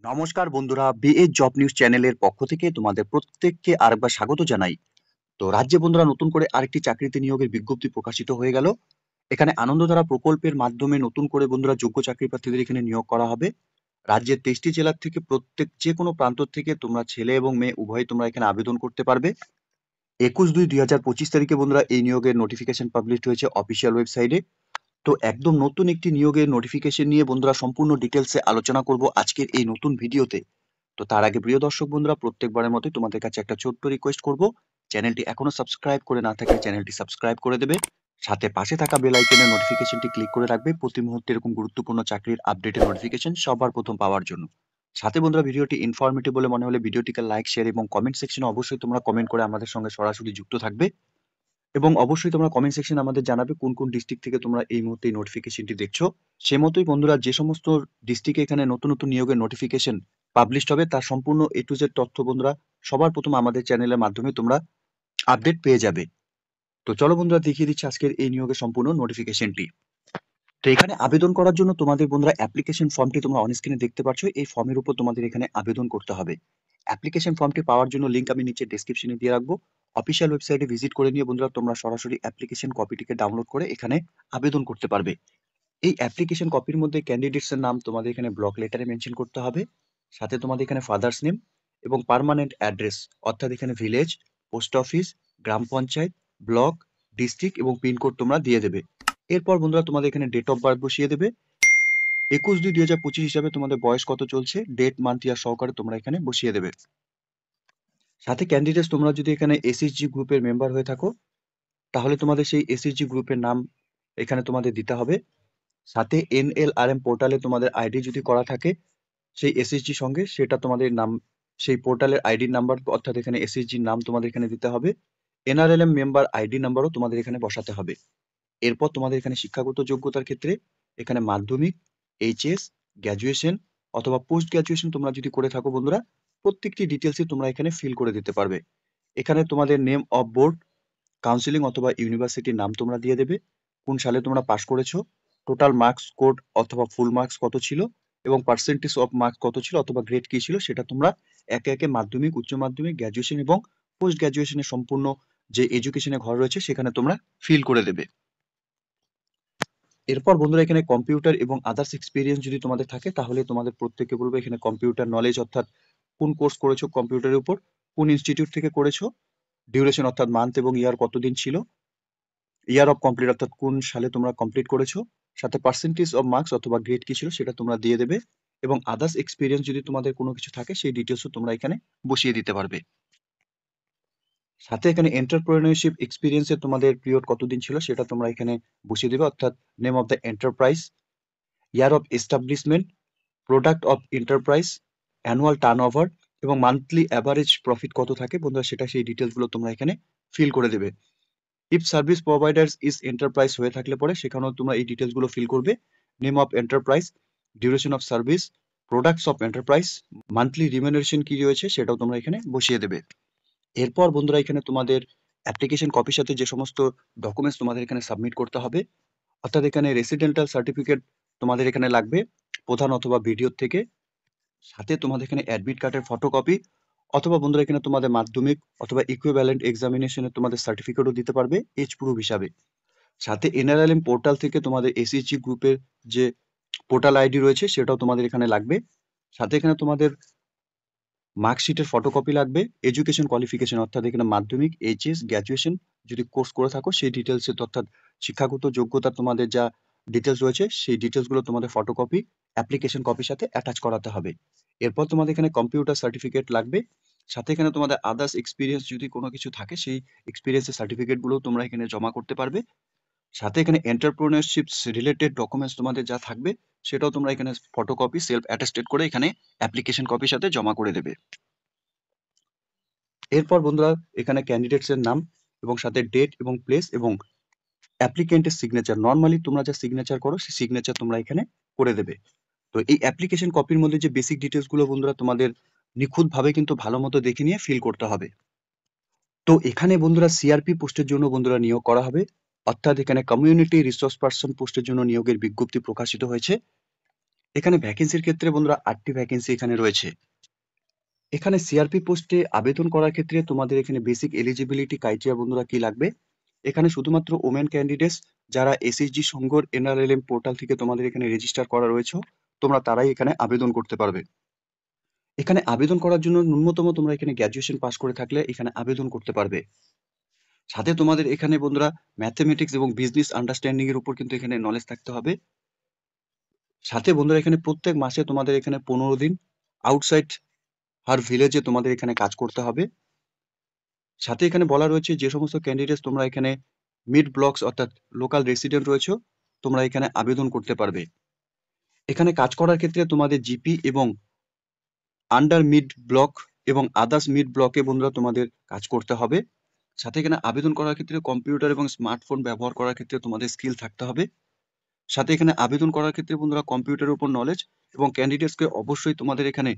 নমস্কার বন্ধুরা, BA job news চ্যানেলের পক্ষ থেকে তোমাদের প্রত্যেককে আরেকবার স্বাগত জানাই। তো রাজ্যে বন্ধুরা নতুন করে আরেকটি চাকরিতে নিয়োগের বিজ্ঞপ্তি প্রকাশিত হয়ে গেল। এখানে আনন্দধারা প্রকল্পের মাধ্যমে নতুন করে বন্ধুরা যোগ্য চাকরি প্রার্থীদের এখানে নিয়োগ করা হবে। রাজ্যের 23টি জেলার থেকে প্রত্যেক যে কোনো প্রান্ত থেকে তোমরা ছেলে এবং মেয়ে উভয়ই তোমরা এখানে আবেদন করতে পারবে। 21/2/2025 তারিখে বন্ধুরা এই নিয়োগের নোটিফিকেশন পাবলিশড হয়েছে অফিসিয়াল ওয়েবসাইটে। তো একদম নতুন একটি নিয়োগের নোটিফিকেশন নিয়ে বন্ধুরা সম্পূর্ণ ডিটেলসে আলোচনা করব আজকের এই নতুন ভিডিওতে। তো তার আগে প্রিয় দর্শক বন্ধুরা, প্রত্যেকবারের মতোই তোমাদের কাছে একটা ছোট্ট রিকোয়েস্ট করব, চ্যানেলটি এখনো সাবস্ক্রাইব করে না থাকলে চ্যানেলটি সাবস্ক্রাইব করে দেবে, সাথে পাশে থাকা বেল আইকনের নোটিফিকেশনটি ক্লিক করে রাখবে প্রতি মুহূর্তে এরকম গুরুত্বপূর্ণ চাকরির আপডেটের নোটিফিকেশন সবার প্রথম পাওয়ার জন্য। সাথে বন্ধুরা, ভিডিওটি ইনফরমেটিভ বলে মনে হলে ভিডিওটিকে লাইক, শেয়ার এবং কমেন্ট সেকশনে অবশ্যই তোমরা কমেন্ট করে আমাদের সঙ্গে সরাসরি যুক্ত থাকবে। এবং অবশ্যই তোমরা কমেন্ট সেকশনে আমাদের জানাবে কোন কোন ডিস্ট্রিক্ট থেকে তোমরা এই মুহূর্তে এই নোটিফিকেশনটি দেখছো। সে মতোই বন্ধুরা, যে সমস্ত ডিস্ট্রিক্টে এখানে নতুন নতুন নিয়োগের নোটিফিকেশন পাবলিশড হবে তার সম্পূর্ণ এ টু জেড তথ্য বন্ধুরা সবার প্রথম আমাদের চ্যানেলের মাধ্যমে তোমরা আপডেট পেয়ে যাবে। তো চলো বন্ধুরা, দেখিয়ে দিচ্ছি আজকের এই নিয়োগের সম্পূর্ণ নোটিফিকেশনটি। তো এখানে আবেদন করার জন্য তোমাদের বন্ধুরা অ্যাপ্লিকেশন ফর্মটি তোমরা অন স্ক্রিনে দেখতে পাচ্ছ, এই ফর্মের উপর তোমাদের এখানে আবেদন করতে হবে। অ্যাপ্লিকেশন ফর্মটি পাওয়ার জন্য লিংক আমি নিচে ডেসক্রিপশনে দিয়ে রাখবো। অফিসিয়াল ওয়েবসাইটে ভিজিট করে নিয়ে বন্ধুরা তোমরা সরাসরি অ্যাপ্লিকেশন কপিটিকে ডাউনলোড করে এখানে আবেদন করতে পারবে। এই অ্যাপ্লিকেশন কপির মধ্যে ক্যান্ডিডেটস এর নাম তোমাদের এখানে ব্লক লেটারে মেনশন করতে হবে, সাথে তোমাদের এখানে ফাদার্স নেম এবং পার্মানেন্ট অ্যাড্রেস অর্থাৎ এখানে ভিলেজ, পোস্ট অফিস, গ্রাম পঞ্চায়েত, ব্লক, ডিস্ট্রিক্ট এবং পিনকোড তোমরা দিয়ে দেবে। এরপর বন্ধুরা তোমাদের এখানে ডেট অফ বার্থ বসিয়ে দেবে। 21/2/2025 হিসাবে তোমাদের বয়স কত চলছে, ডেট, মান্থ, ইয়ার সহকারে তোমরা এখানে বসিয়ে দেবে। সাথে ক্যান্ডিডেটস তোমরা যদি এখানে এসএসজি গ্রুপের মেম্বার হয়ে থাকো তাহলে তোমাদের সেই এসএসজি গ্রুপের নাম এখানে তোমাদের দিতে হবে। সাথে এনএলআরএম পোর্টালে তোমাদের আইডি যদি করা থাকে সেই এসএসজি সঙ্গে, সেটা তোমাদের নাম, সেই পোর্টালের আইডি নাম্বার অর্থাৎ এখানে এসএসজির নাম তোমাদের এখানে দিতে হবে। এনআরএলএম মেম্বার আইডি নাম্বারও তোমাদের এখানে বসাতে হবে। এরপর তোমাদের এখানে শিক্ষাগত যোগ্যতার ক্ষেত্রে এখানে মাধ্যমিক, এইচএস, গ্র্যাজুয়েশন অথবা পোস্ট গ্র্যাজুয়েশন তোমরা যদি করে থাকো বন্ধুরা, প্রত্যেকটি ডিটেলসই তোমরা এখানে ফিল করে দিতে পারবে। এখানে তোমাদের নেম অফ বোর্ড, কাউন্সিলিং অথবা ইউনিভার্সিটির নাম তোমরা দিয়ে দেবে, কোন সালে তোমরা পাস করেছো, টোটাল মার্কস কোড অথবা ফুল মার্কস কত ছিল এবং পার্সেন্টেজ অফ মার্কস কত ছিল অথবা গ্রেড কি ছিল সেটা তোমরা একে একে মাধ্যমিক, উচ্চ মাধ্যমিক, গ্র্যাজুয়েশন এবং পোস্ট গ্র্যাজুয়েশনের সম্পূর্ণ যে এডুকেশনের ঘর রয়েছে সেখানে তোমরা ফিল করে দেবে। এরপর বন্ধুরা এখানে কম্পিউটার এবং আদার্স এক্সপিরিয়েন্স যদি তোমাদের থাকে তাহলে তোমাদের প্রত্যেককে বলবো এখানে কম্পিউটার নলেজ অর্থাৎ কোন কোর্স করেছো কম্পিউটারের উপর, কোন ইনস্টিটিউট থেকে করেছো, ডিউরেশন অর্থাৎ মান্থ এবং ইয়ার কতদিন ছিল, ইয়ার অফ কমপ্লিট অর্থাৎ কোন সালে তোমরা কমপ্লিট করেছো, সাথে পার্সেন্টেজ অফ মার্কস অথবা গ্রেড কি ছিল সেটা তোমরা দিয়ে দেবে। এবং আদার্স এক্সপিরিয়েন্স যদি তোমাদের কোনো কিছু থাকে সেই ডিটেলসও তোমরা এখানে বসিয়ে দিতে পারবে। সাথে এখানে এন্টারপ্রেনিউরশিপ এক্সপিরিয়েন্সে তোমাদের পিরিয়ড কতদিন ছিল সেটা তোমরা এখানে বসিয়ে দেবে, অর্থাৎ name of the enterprise, year of establishment, product of enterprise, annual turnover এবং মান্থলি অ্যাভারেজ প্রফিট কত থাকে বন্ধুরা সেটা সেই ডিটেলসগুলো তোমরা এখানে ফিল করে দেবে। If service providers is enterprise হয়ে থাকলে পরে সেখানেও তোমরা এই ডিটেলসগুলো ফিল করবে। Name of enterprise, duration of service, products of enterprise, monthly remuneration কি রয়েছে সেটাও তোমরা এখানে বসিয়ে দেবে। এরপর বন্ধুরা এখানে তোমাদের অ্যাপ্লিকেশন কপির সাথে যে সমস্ত ডকুমেন্টস তোমাদের এখানে সাবমিট করতে হবে, অর্থাৎ এখানে রেসিডেন্টাল সার্টিফিকেট তোমাদের এখানে লাগবে প্রধান অথবা বিডিও থেকে, সাথে তোমাদের এখানে অ্যাডমিট কার্ডের ফটোকপি অথবা বন্ধুরা এখানে তোমাদের মাধ্যমিক অথবা ইকুইভ্যালেন্ট এক্সামিনেশনে তোমাদের সার্টিফিকেটও দিতে পারবে এজ প্রুফ হিসাবে। সাথে এনআরএলএম পোর্টাল থেকে তোমাদের এসএসজি গ্রুপের যে পোর্টাল আইডি রয়েছে সেটাও তোমাদের এখানে লাগবে। সাথে এখানে তোমাদের মার্কশিটের ফটোকপি লাগবে, এডুকেশন কোয়ালিফিকেশন অর্থাৎ এখানে মাধ্যমিক, এইচএস, গ্র্যাজুয়েশন যদি কোর্স করে থাকো সেই ডিটেলস অর্থাৎ শিক্ষাগত যোগ্যতা তোমাদের যা ডিটেলস রয়েছে সেই ডিটেলসগুলো তোমাদের ফটোকপি অ্যাপ্লিকেশন কপির সাথে অ্যাটাচ করাতে হবে। এরপর তোমাদের এখানে কম্পিউটার সার্টিফিকেট লাগবে, সাথে এখানে তোমাদের আদার্স এক্সপিরিয়েন্স যদি কোনো কিছু থাকে সেই এক্সপিরিয়েন্সের সার্টিফিকেটগুলো তোমরা এখানে জমা করতে পারবে। সাথে এখানে এন্টারপ্রেনিউরশিপ রিলেটেড ডকুমেন্টস তোমাদের যা থাকবে সেটাও তোমরা এখানে ফটোকপি সেলফ অ্যাটেস্টেড করে এখানে অ্যাপ্লিকেশন কপির সাথে জমা করে দেবে। এরপর বন্ধুরা এখানে ক্যান্ডিডেটস এর নাম এবং সাথে ডেট এবং প্লেস এবং অ্যাপ্লিকেন্টের সিগনেচার, নর্মালি তোমরা যা সিগনেচার করো সেই সিগনেচার তোমরা এখানে করে দেবে। তো এই অ্যাপ্লিকেশন কপির মধ্যে যে বেসিক ডিটেলস গুলো বন্ধুরা তোমাদের নিখুঁতভাবে কিন্তু ভালো মতো দেখে নিয়ে ফিল করতে হবে। তো এখানে বন্ধুরা সিআরপি পোস্টের জন্য বন্ধুরা নিয়োগ করা হবে, অর্থাৎ এখানে কমিউনিটি রিসোর্স পার্সন পোস্টের জন্য নিয়োগের বিজ্ঞপ্তি প্রকাশিত হয়েছে। এখানে ভ্যাকেন্সির ক্ষেত্রে বন্ধুরা 8টি ভ্যাকেন্সি এখানে রয়েছে। এখানে সিআরপি পোস্টে আবেদন করার ক্ষেত্রে তোমাদের এখানে বেসিক এলিজিবিলিটি ক্রাইটেরিয়া বন্ধুরা কি লাগবে, এখানে শুধুমাত্র ওমেন ক্যান্ডিডেটস যারা এসএইচজি সংঘর এনআরএলএম পোর্টাল থেকে তোমাদের এখানে রেজিস্টার করা রয়েছে তোমরা তারাই এখানে আবেদন করতে পারবে। এখানে আবেদন করার জন্য ন্যূনতম তোমরা এখানে গ্র্যাজুয়েশন পাস করে থাকলে এখানে আবেদন করতে পারবে। সাথে তোমাদের এখানে বন্ধুরা ম্যাথমেটিক্স এবং বিজনেস আন্ডারস্ট্যান্ডিং এর উপর কিন্তু এখানে নলেজ থাকতে হবে। সাথে বন্ধুরা এখানে প্রত্যেক মাসে তোমাদের এখানে 15 দিন আউটসাইড হার ভিলেজে তোমাদের এখানে কাজ করতে হবে। সাথে এখানে বলা রয়েছে যে সমস্ত ক্যান্ডিডেটস তোমরা এখানে মিড ব্লকস অর্থাৎ লোকাল রেসিডেন্ট রয়েছে তোমরা এখানে আবেদন করতে পারবে। এখানে কাজ করার ক্ষেত্রে তোমাদের জিপি এবং আন্ডার মিড ব্লক এবং আদার্স মিড ব্লকে বন্ধুরা তোমাদের কাজ করতে হবে। সাথে এখানে আবেদন করার ক্ষেত্রে কম্পিউটার এবং স্মার্টফোন ব্যবহার করার ক্ষেত্রে তোমাদের স্কিল থাকতে হবে। সাথে এখানে আবেদন করার ক্ষেত্রে বন্ধুরা কম্পিউটারের উপর নলেজ এবং ক্যান্ডিডেটসকে অবশ্যই তোমাদের এখানে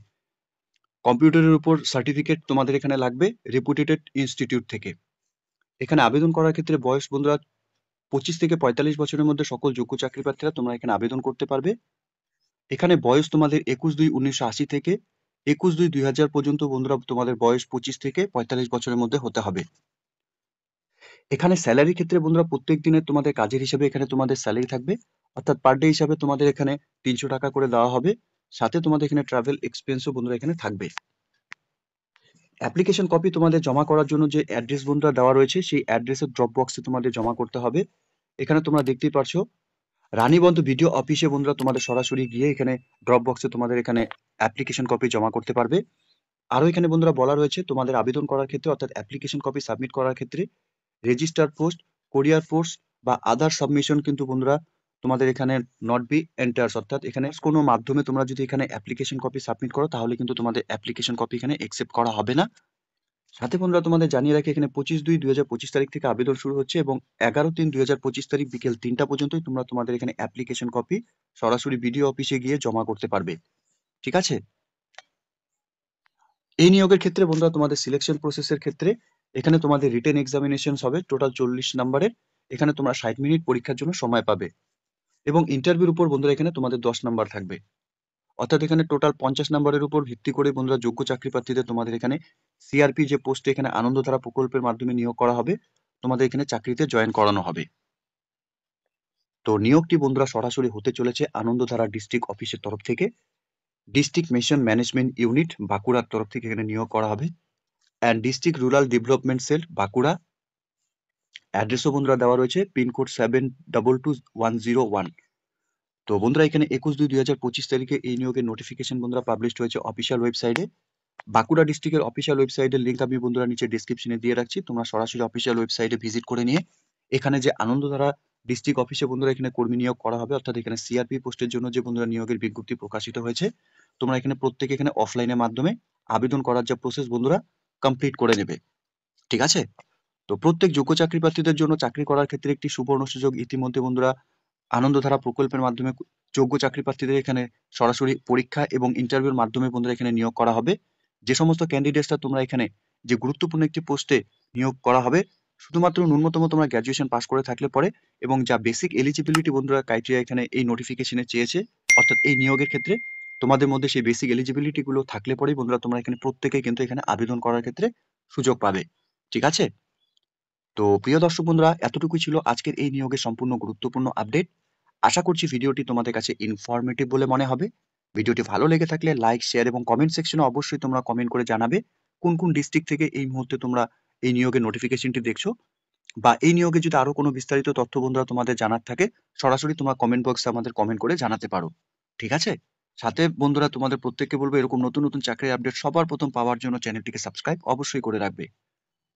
কম্পিউটারের উপর সার্টিফিকেট তোমাদের এখানে লাগবে রেপুটেড ইনস্টিটিউট থেকে। এখানে আবেদন করার ক্ষেত্রে বয়স বন্ধুরা 25 থেকে 45 বছরের মধ্যে সকল যোগ্য চাকরি প্রার্থীরা তোমরা এখানে আবেদন করতে পারবে। এখানে বয়স তোমাদের 21/2/1980 থেকে 21/2/2000 পর্যন্ত বন্ধুরা তোমাদের বয়স 25 থেকে 45 বছরের মধ্যে হতে হবে। এখানে স্যালারির ক্ষেত্রে বন্ধুরা প্রত্যেক দিনের তোমাদের কাজের হিসেবে এখানে তোমাদের স্যালারি থাকবে, অর্থাৎ পার ডে হিসাবে তোমাদের এখানে 300 টাকা করে দেওয়া হবে। সাথে তোমাদের এখানে ট্রাভেল এক্সপেন্সও বন্ধুরা এখানে থাকবে। অ্যাপ্লিকেশন কপি তোমাদের জমা করার জন্য যে অ্যাড্রেস বন্ধুরা দেওয়া রয়েছে সেই অ্যাড্রেসের ড্রপ বক্সে তোমাদের জমা করতে হবে। এখানে তোমরা দেখতেই পারছো রানীবন্ধ ভিডিও অফিসে বন্ধুরা তোমাদের সরাসরি গিয়ে এখানে ড্রপ বক্সে তোমাদের এখানে অ্যাপ্লিকেশন কপি জমা করতে পারবে। আরো এখানে বন্ধুরা বলা রয়েছে তোমাদের আবেদন করার ক্ষেত্রে অর্থাৎ অ্যাপ্লিকেশন কপি সাবমিট করার ক্ষেত্রে রেজিস্টার পোস্ট, কোরিয়ার পোস্ট বা আদার সাবমিশন কিন্তু বন্ধুরা তোমাদের এখানে নট বি এন্টার্স, অর্থাৎ এখানে কোনো মাধ্যমে তোমরা যদি এখানে অ্যাপ্লিকেশন কপি সাবমিট করো তাহলে কিন্তু তোমাদের অ্যাপ্লিকেশন কপি এখানে একসেপ্ট করা হবে না। সাথে বন্ধুরা তোমাদের জানিয়ে রাখি এখানে 25/2/2025 তারিখ থেকে আবেদন শুরু হচ্ছে এবং 11/3/2025 তারিখ বিকেল 3টা পর্যন্তই তোমরা তোমাদের এখানে অ্যাপ্লিকেশন কপি সরাসরি বিডিও অফিসে গিয়ে জমা করতে পারবে। ঠিক আছে? এই নিয়োগের ক্ষেত্রে বন্ধুরা তোমাদের সিলেকশন প্রসেসের ক্ষেত্রে এখানে তোমাদের রিটেন এক্সামিনেশন হবে টোটাল 40 নাম্বারের। এখানে তোমরা 60 মিনিট পরীক্ষার জন্য সময় পাবে এবং ইন্টারভিউর উপর বন্ধুরা এখানে তোমাদের 10 নাম্বার থাকবে, অর্থাৎ এখানে টোটাল 50 নাম্বারের উপর ভিত্তি করে বন্ধুরা যোগ্য চাকরি প্রার্থীদের তোমাদের এখানে সিআরপি যে পোস্টে এখানে আনন্দধারা প্রকল্পের মাধ্যমে নিয়োগ করা হবে তোমাদের এখানে চাকরিতে জয়েন করানো হবে। তো নিয়োগটি বন্ধুরা সরাসরি হতে চলেছে আনন্দধারা ডিস্ট্রিক্ট অফিসের তরফ থেকে। ডিস্ট্রিক্ট মিশন ম্যানেজমেন্ট ইউনিট বাঁকুড়ার তরফ থেকে এখানে নিয়োগ করা হবে and district rural development cell Bankura. অ্যাড্রেসও বন্ধুরা দেওয়া রয়েছে পিনকোড 722101। তো বন্ধুরা এখানে 21/2/2025 তারিখে এই নিয়োগের নোটিফিকেশন বন্ধুরা পাবলিশড হয়েছে অফিসিয়াল ওয়েবসাইটে। বাঁকুড়া ডিস্ট্রিক্টের অফিসিয়াল ওয়েবসাইটের লিঙ্ক আমি বন্ধুরা নিচে ডেসক্রিপশনে দিয়ে রাখছি, তোমরা সরাসরি অফিসিয়াল ওয়েবসাইটে ভিজিট করে নিয়ে এখানে যে আনন্দধারা ডিস্ট্রিক্ট অফিসে বন্ধুরা এখানে কর্মী নিয়োগ করা হবে, অর্থাৎ এখানে সিআরপি পোস্টের জন্য যে বন্ধুরা নিয়োগের বিজ্ঞপ্তি প্রকাশিত হয়েছে তোমরা এখানে প্রত্যেকে এখানে অফলাইনের মাধ্যমে আবেদন করার যে প্রসেস বন্ধুরা কমপ্লিট করে নেবে। ঠিক আছে? তো প্রত্যেক যোগ্য চাকরি প্রার্থীদের জন্য চাকরি করার ক্ষেত্রে একটি সুবর্ণ সুযোগ ইতিমধ্যে বন্ধুরা আনন্দধারা প্রকল্পের মাধ্যমে যোগ্য চাকরি প্রার্থীদের এখানে সরাসরি পরীক্ষা এবং ইন্টারভিউর মাধ্যমে বন্ধুরা এখানে নিয়োগ করা হবে। যে সমস্ত ক্যান্ডিডেটসরা তোমরা এখানে যে গুরুত্বপূর্ণ একটি পোস্টে নিয়োগ করা হবে শুধুমাত্র ন্যূনতম তোমরা গ্র্যাজুয়েশন পাস করে থাকলে পরে এবং যা বেসিক এলিজিবিলিটি বন্ধুরা ক্রাইটেরিয়া এখানে এই নোটিফিকেশনে চেয়েছে, অর্থাৎ এই নিয়োগের ক্ষেত্রে তোমাদের মধ্যে সেই বেসিক এলিজিবিলিটি গুলো থাকলে পরেই বন্ধুরা তোমরা এখানে প্রত্যেকেই কিন্তু এখানে আবেদন করার ক্ষেত্রে সুযোগ পাবে। ঠিক আছে? তো প্রিয় দর্শক বন্ধুরা এতটুকুই ছিল আজকের এই নিয়োগের সম্পূর্ণ গুরুত্বপূর্ণ আপডেট। আশা করছি ভিডিওটি তোমাদের কাছে ইনফরমেটিভ বলে মনে হবে। ভিডিওটি ভালো লেগে থাকলে লাইক, শেয়ার এবং কমেন্ট সেকশনে অবশ্যই তোমরা কমেন্ট করে জানাবে কোন কোন ডিস্ট্রিক্ট থেকে এই মুহূর্তে তোমরা এই নিয়োগের নোটিফিকেশনটি দেখছো, বা এই নিয়োগে যদি আরো কোনো বিস্তারিত তথ্য বন্ধুরা তোমাদের জানার থাকে সরাসরি তোমরা কমেন্ট বক্সে আমাদের কমেন্ট করে জানাতে পারো। ঠিক আছে? সাথে বন্ধুরা তোমাদের প্রত্যেককে বলবো এরকম নতুন নতুন চাকরির আপডেট সবার প্রথম পাওয়ার জন্য চ্যানেলটিকে সাবস্ক্রাইব অবশ্যই করে রাখবে।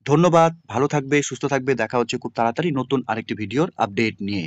ধন্যবাদ, ভালো থাকবে, সুস্থ থাকবে, দেখা হচ্ছে খুব তাড়াতাড়ি নতুন আরেকটি ভিডিওর আপডেট নিয়ে।